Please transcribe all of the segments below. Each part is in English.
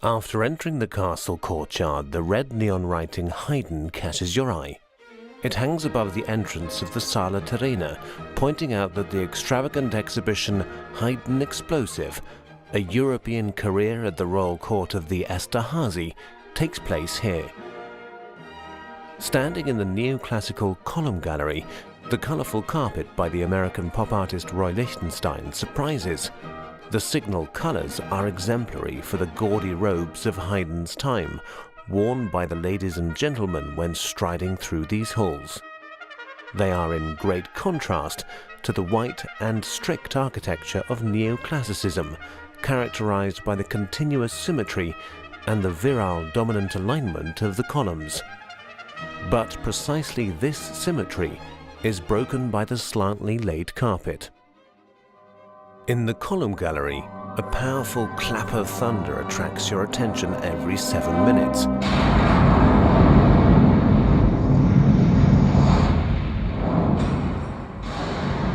After entering the castle courtyard, the red neon writing Haydn catches your eye. It hangs above the entrance of the Sala Terrena, pointing out that the extravagant exhibition Haydn Explosive, a European career at the royal court of the Esterhazy, takes place here. Standing in the neoclassical column gallery, the colourful carpet by the American pop artist Roy Lichtenstein surprises. The signal colours are exemplary for the gaudy robes of Haydn's time, worn by the ladies and gentlemen when striding through these halls. They are in great contrast to the white and strict architecture of neoclassicism, characterized by the continuous symmetry and the virile dominant alignment of the columns. But precisely this symmetry is broken by the slightly laid carpet. In the column gallery, a powerful clap of thunder attracts your attention every 7 minutes.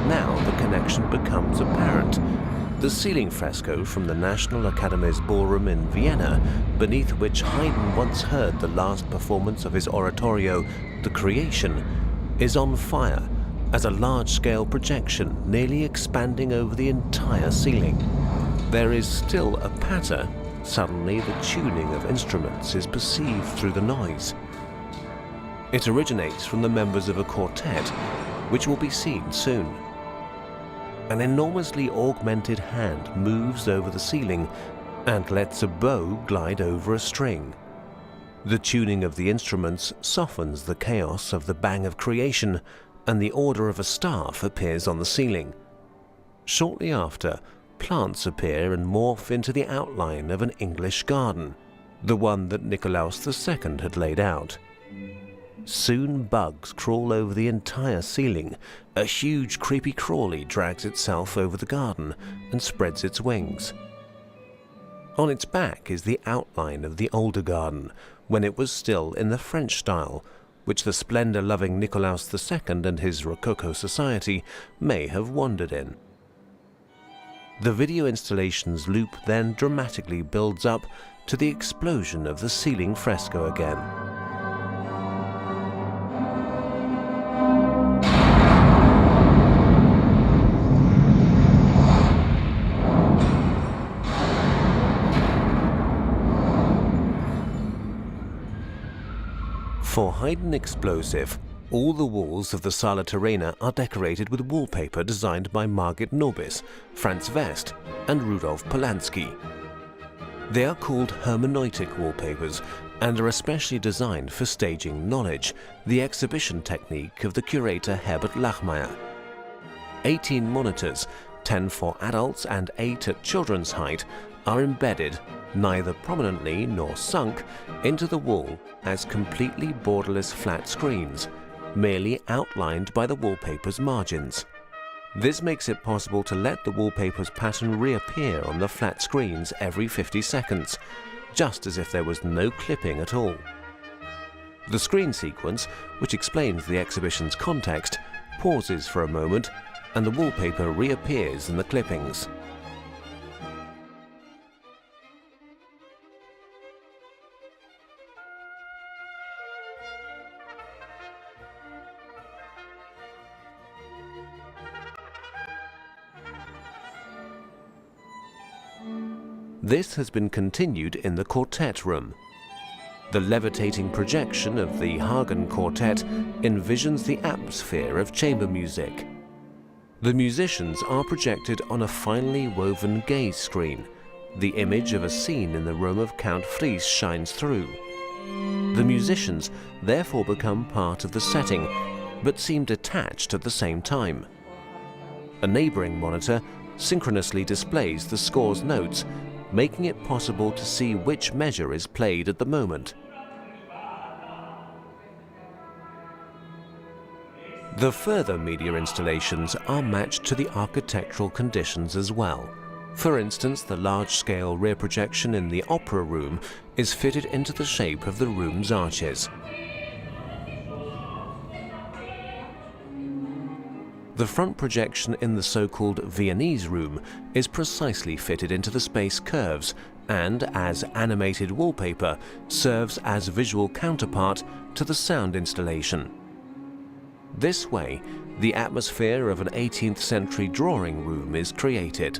Now the connection becomes apparent. The ceiling fresco from the National Academy's ballroom in Vienna, beneath which Haydn once heard the last performance of his oratorio, The Creation, is on fire as a large-scale projection nearly expanding over the entire ceiling. There is still a patter. Suddenly the tuning of instruments is perceived through the noise. It originates from the members of a quartet, which will be seen soon. An enormously augmented hand moves over the ceiling and lets a bow glide over a string. The tuning of the instruments softens the chaos of the bang of creation, and the order of a staff appears on the ceiling. Shortly after, plants appear and morph into the outline of an English garden, the one that Nikolaus II had laid out. Soon bugs crawl over the entire ceiling. A huge creepy crawly drags itself over the garden and spreads its wings. On its back is the outline of the older garden, when it was still in the French style, which the splendor-loving Nikolaus II and his Rococo society may have wandered in. The video installation's loop then dramatically builds up to the explosion of the ceiling fresco again. For Haydn Explosive, all the walls of the Sala Terrena are decorated with wallpaper designed by Margit Nobis, Franz West, and Rudolf Polanski. They are called hermeneutic wallpapers and are especially designed for staging knowledge, the exhibition technique of the curator Herbert Lachmayer. 18 monitors, 10 for adults and 8 at children's height, are embedded, neither prominently nor sunk, into the wall as completely borderless flat screens, merely outlined by the wallpaper's margins. This makes it possible to let the wallpaper's pattern reappear on the flat screens every 50 seconds, just as if there was no clipping at all. The screen sequence, which explains the exhibition's context, pauses for a moment, and the wallpaper reappears in the clippings. This has been continued in the quartet room. The levitating projection of the Hagen Quartet envisions the atmosphere of chamber music. The musicians are projected on a finely woven gaze screen. The image of a scene in the room of Count Fries shines through. The musicians therefore become part of the setting, but seem detached at the same time. A neighboring monitor synchronously displays the score's notes, making it possible to see which measure is played at the moment. The further media installations are matched to the architectural conditions as well. For instance, the large-scale rear projection in the opera room is fitted into the shape of the room's arches. The front projection in the so-called Viennese room is precisely fitted into the space curves and, as animated wallpaper, serves as visual counterpart to the sound installation. This way, the atmosphere of an 18th century drawing room is created.